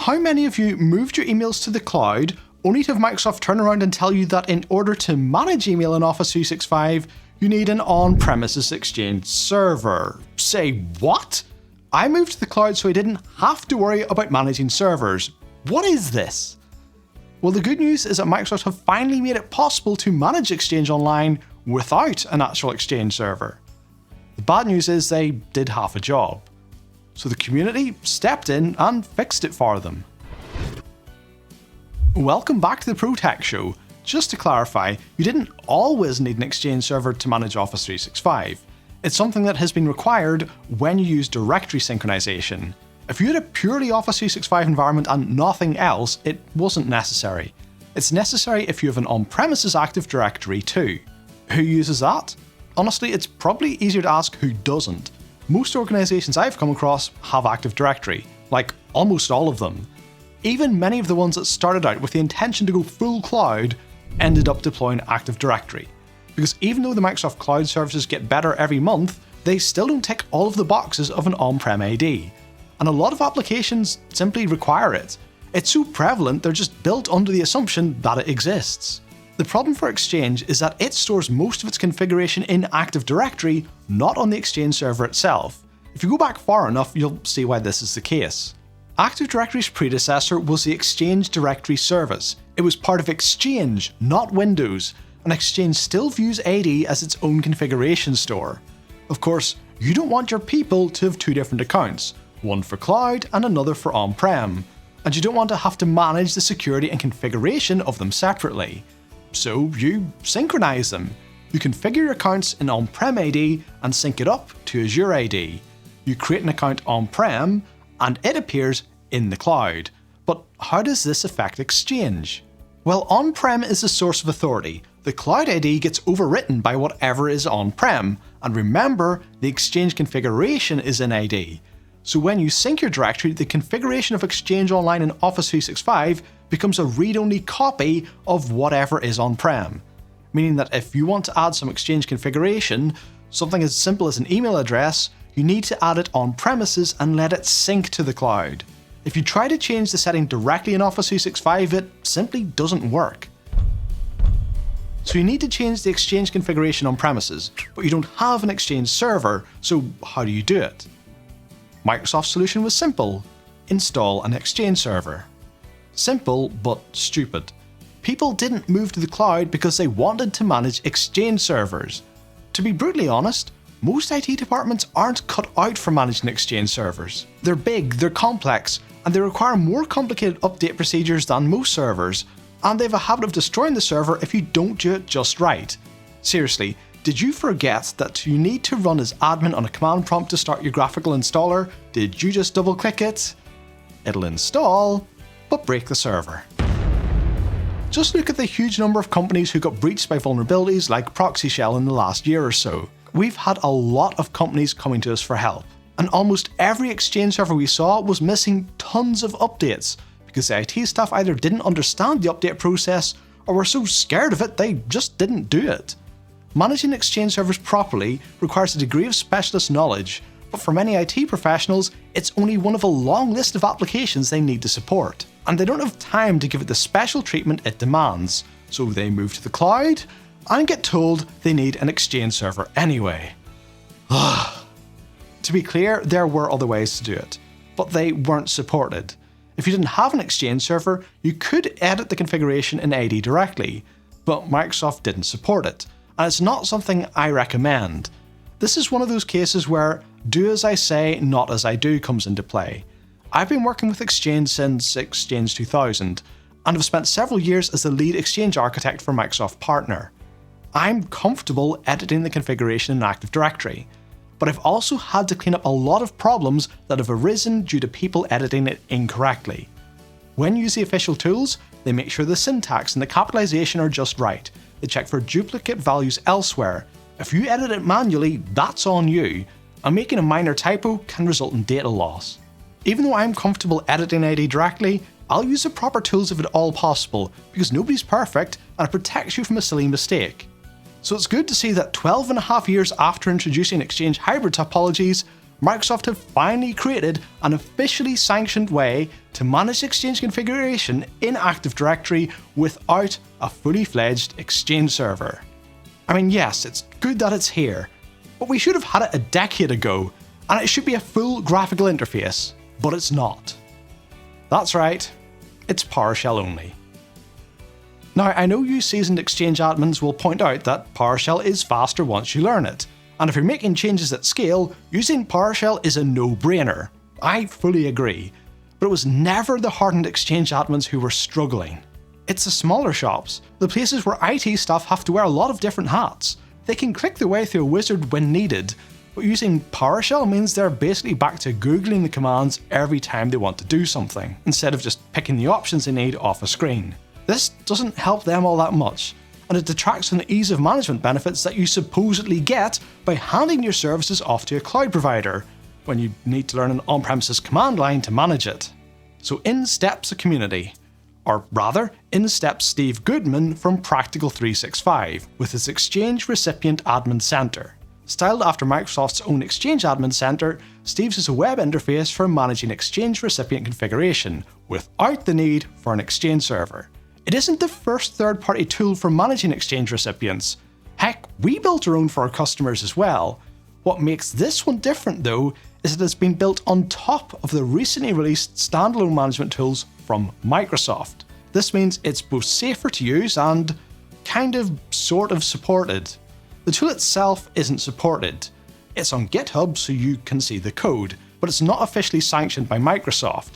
how many of you moved your emails to the cloud only to have Microsoft turn around and tell you that in order to manage email in Office 365, you need an on-premises Exchange server? Say what? I moved to the cloud so I didn't have to worry about managing servers. What is this? Well, the good news is that Microsoft have finally made it possible to manage Exchange Online without an actual Exchange server. The bad news is they did half a job. So the community stepped in and fixed it for them. Welcome back to the Pro Tech Show. Just to clarify, you didn't always need an Exchange server to manage Office 365. It's something that has been required when you use directory synchronization. If you had a purely Office 365 environment and nothing else, it wasn't necessary. It's necessary if you have an on-premises Active Directory too. Who uses that? Honestly, it's probably easier to ask who doesn't. Most organizations I've come across have Active Directory, like almost all of them. Even many of the ones that started out with the intention to go full cloud ended up deploying Active Directory. Because even though the Microsoft Cloud services get better every month, they still don't tick all of the boxes of an on-prem AD. And a lot of applications simply require it. It's so prevalent they're just built under the assumption that it exists. The problem for Exchange is that it stores most of its configuration in Active Directory, not on the Exchange server itself. If you go back far enough, you'll see why this is the case. Active Directory's predecessor was the Exchange Directory Service. It was part of Exchange, not Windows, and Exchange still views AD as its own configuration store. Of course, you don't want your people to have two different accounts, one for cloud and another for on-prem, and you don't want to have to manage the security and configuration of them separately. So you synchronize them. You configure your accounts in on-prem AD and sync it up to Azure AD. You create an account on-prem and it appears in the cloud. But how does this affect Exchange? Well, on-prem is the source of authority. The cloud AD gets overwritten by whatever is on-prem, and remember, the Exchange configuration is in AD. So when you sync your directory, the configuration of Exchange Online in Office 365 becomes a read-only copy of whatever is on-prem. Meaning that if you want to add some Exchange configuration, something as simple as an email address, you need to add it on premises and let it sync to the cloud. If you try to change the setting directly in Office 365, it simply doesn't work. So you need to change the Exchange configuration on premises, but you don't have an Exchange server, so how do you do it? Microsoft's solution was simple: install an Exchange server. Simple, but stupid. People didn't move to the cloud because they wanted to manage Exchange servers. To be brutally honest, most IT departments aren't cut out for managing Exchange servers. They're big, they're complex, and they require more complicated update procedures than most servers, and they have a habit of destroying the server if you don't do it just right. Seriously, did you forget that you need to run as admin on a command prompt to start your graphical installer? Did you just double click it? It'll install, but break the server. Just look at the huge number of companies who got breached by vulnerabilities like Proxy Shell in the last year or so. We've had a lot of companies coming to us for help, and almost every Exchange server we saw was missing tons of updates because the IT staff either didn't understand the update process or were so scared of it they just didn't do it. Managing Exchange servers properly requires a degree of specialist knowledge, but for many IT professionals, it's only one of a long list of applications they need to support, and they don't have time to give it the special treatment it demands, so they move to the cloud and get told they need an Exchange server anyway. To be clear, there were other ways to do it, but they weren't supported. If you didn't have an Exchange server, you could edit the configuration in AD directly, but Microsoft didn't support it, and it's not something I recommend. This is one of those cases where do as I say, not as I do comes into play. I've been working with Exchange since Exchange 2000, and have spent several years as the lead Exchange architect for Microsoft Partner. I'm comfortable editing the configuration in Active Directory, but I've also had to clean up a lot of problems that have arisen due to people editing it incorrectly. When you use the official tools, they make sure the syntax and the capitalization are just right. They check for duplicate values elsewhere. If you edit it manually, that's on you, and making a minor typo can result in data loss. Even though I'm comfortable editing AD directly, I'll use the proper tools if at all possible, because nobody's perfect and it protects you from a silly mistake. So it's good to see that 12.5 years after introducing Exchange hybrid topologies, Microsoft have finally created an officially sanctioned way to manage Exchange configuration in Active Directory without a fully fledged Exchange server. I mean, yes, it's good that it's here, but we should have had it a decade ago, and it should be a full graphical interface, but it's not. That's right, it's PowerShell only. Now, I know you seasoned Exchange admins will point out that PowerShell is faster once you learn it, and if you're making changes at scale, using PowerShell is a no-brainer. I fully agree, but it was never the hardened Exchange admins who were struggling. It's the smaller shops, the places where IT staff have to wear a lot of different hats. They can click their way through a wizard when needed, but using PowerShell means they're basically back to Googling the commands every time they want to do something, instead of just picking the options they need off a screen. This doesn't help them all that much, and it detracts from the ease of management benefits that you supposedly get by handing your services off to a cloud provider, when you need to learn an on-premises command line to manage it. So in steps a community. Or rather, in steps Steve Goodman from Practical 365 with his Exchange Recipient Admin Center. Styled after Microsoft's own Exchange Admin Center, Steve's is a web interface for managing Exchange recipient configuration without the need for an Exchange server. It isn't the first third-party tool for managing Exchange recipients. Heck, we built our own for our customers as well. What makes this one different though is that it's been built on top of the recently released standalone management tools from Microsoft. This means it's both safer to use and sort of supported. The tool itself isn't supported. It's on GitHub so you can see the code, but it's not officially sanctioned by Microsoft.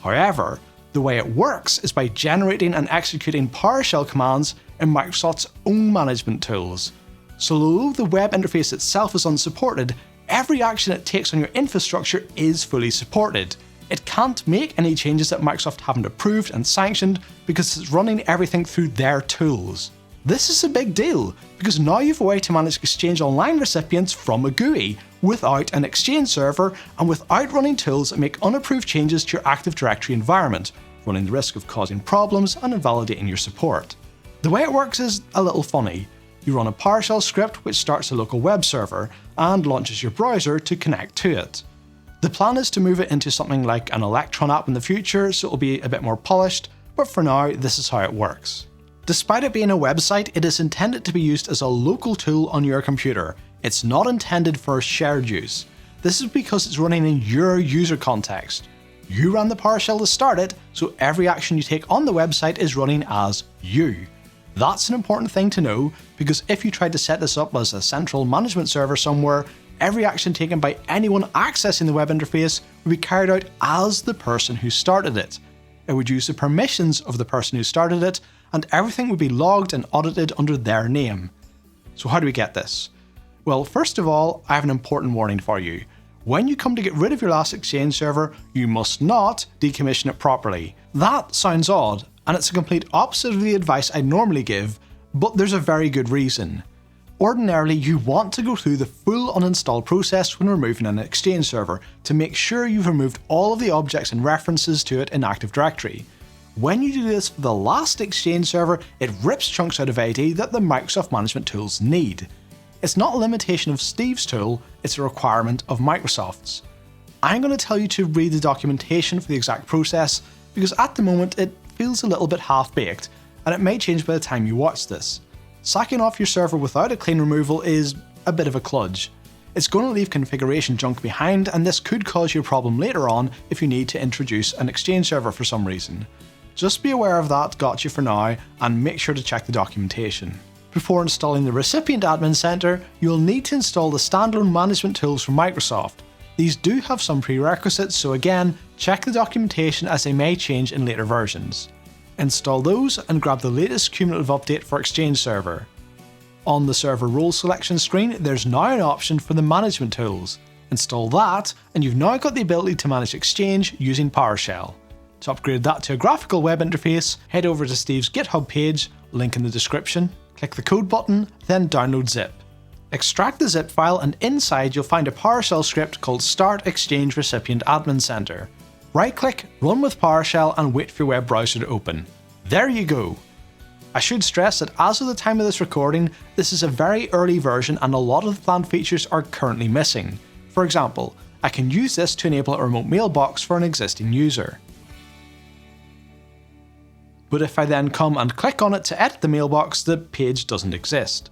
However, the way it works is by generating and executing PowerShell commands in Microsoft's own management tools. So although the web interface itself is unsupported, every action it takes on your infrastructure is fully supported. It can't make any changes that Microsoft haven't approved and sanctioned because it's running everything through their tools. This is a big deal, because now you have a way to manage Exchange Online recipients from a GUI, without an Exchange server and without running tools that make unapproved changes to your Active Directory environment, running the risk of causing problems and invalidating your support. The way it works is a little funny. You run a PowerShell script which starts a local web server and launches your browser to connect to it. The plan is to move it into something like an Electron app in the future, so it'll be a bit more polished, but for now, this is how it works. Despite it being a website, it is intended to be used as a local tool on your computer. It's not intended for shared use. This is because it's running in your user context. You ran the PowerShell to start it, so every action you take on the website is running as you. That's an important thing to know, because if you tried to set this up as a central management server somewhere, every action taken by anyone accessing the web interface would be carried out as the person who started it. It would use the permissions of the person who started it, and everything would be logged and audited under their name. So how do we get this? Well, first of all, I have an important warning for you. When you come to get rid of your last Exchange server, you must not decommission it properly. That sounds odd, and it's a complete opposite of the advice I normally give, but there's a very good reason. Ordinarily, you want to go through the full uninstall process when removing an Exchange server to make sure you've removed all of the objects and references to it in Active Directory. When you do this for the last Exchange server, it rips chunks out of AD that the Microsoft management tools need. It's not a limitation of Steve's tool, it's a requirement of Microsoft's. I'm going to tell you to read the documentation for the exact process, because at the moment it feels a little bit half-baked, and it may change by the time you watch this. Sacking off your server without a clean removal is a bit of a kludge. It's going to leave configuration junk behind, and this could cause you a problem later on if you need to introduce an Exchange server for some reason. Just be aware of that, got you for now, and make sure to check the documentation. Before installing the Recipient Admin Center, you'll need to install the standalone management tools from Microsoft. These do have some prerequisites, so again, check the documentation as they may change in later versions. Install those and grab the latest cumulative update for Exchange Server. On the server role selection screen, there's now an option for the management tools. Install that, and you've now got the ability to manage Exchange using PowerShell. To upgrade that to a graphical web interface, head over to Steve's GitHub page, link in the description, click the code button, then download zip. Extract the zip file, and inside you'll find a PowerShell script called Start Exchange Recipient Admin Center. Right-click, run with PowerShell, and wait for your web browser to open. There you go. I should stress that as of the time of this recording, this is a very early version and a lot of the planned features are currently missing. For example, I can use this to enable a remote mailbox for an existing user. But if I then come and click on it to edit the mailbox, the page doesn't exist.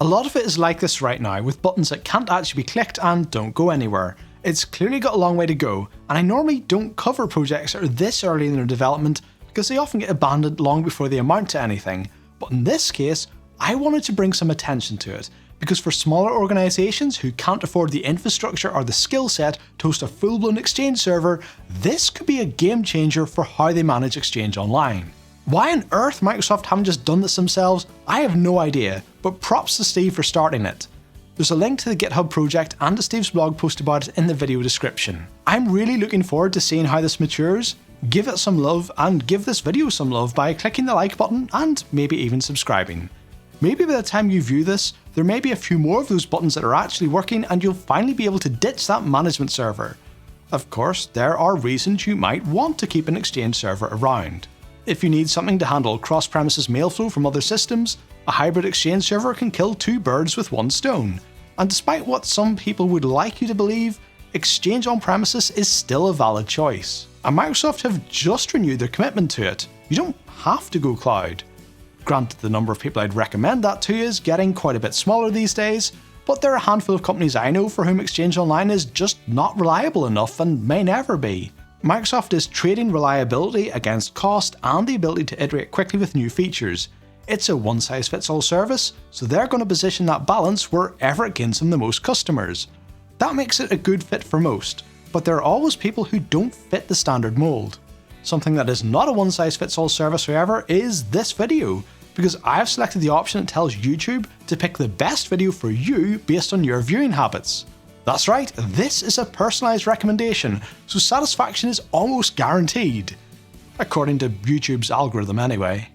A lot of it is like this right now, with buttons that can't actually be clicked and don't go anywhere. It's clearly got a long way to go, and I normally don't cover projects that are this early in their development because they often get abandoned long before they amount to anything. But in this case, I wanted to bring some attention to it, because for smaller organisations who can't afford the infrastructure or the skill set to host a full-blown Exchange server, this could be a game changer for how they manage Exchange Online. Why on earth Microsoft haven't just done this themselves, I have no idea, but props to Steve for starting it. There's a link to the GitHub project and to Steve's blog post about it in the video description. I'm really looking forward to seeing how this matures. Give it some love, and give this video some love by clicking the like button and maybe even subscribing. Maybe by the time you view this, there may be a few more of those buttons that are actually working and you'll finally be able to ditch that management server. Of course, there are reasons you might want to keep an Exchange server around. If you need something to handle cross-premises mail flow from other systems, a hybrid Exchange server can kill two birds with one stone. And despite what some people would like you to believe, Exchange on-premises is still a valid choice. And Microsoft have just renewed their commitment to it. You don't have to go cloud. Granted, the number of people I'd recommend that to is getting quite a bit smaller these days, but there are a handful of companies I know for whom Exchange Online is just not reliable enough and may never be. Microsoft is trading reliability against cost and the ability to iterate quickly with new features. It's a one-size-fits-all service, so they're going to position that balance wherever it gains them the most customers. That makes it a good fit for most, but there are always people who don't fit the standard mold. Something that is not a one-size-fits-all service, however, is this video, because I've selected the option that tells YouTube to pick the best video for you based on your viewing habits. That's right, this is a personalised recommendation, so satisfaction is almost guaranteed. According to YouTube's algorithm anyway.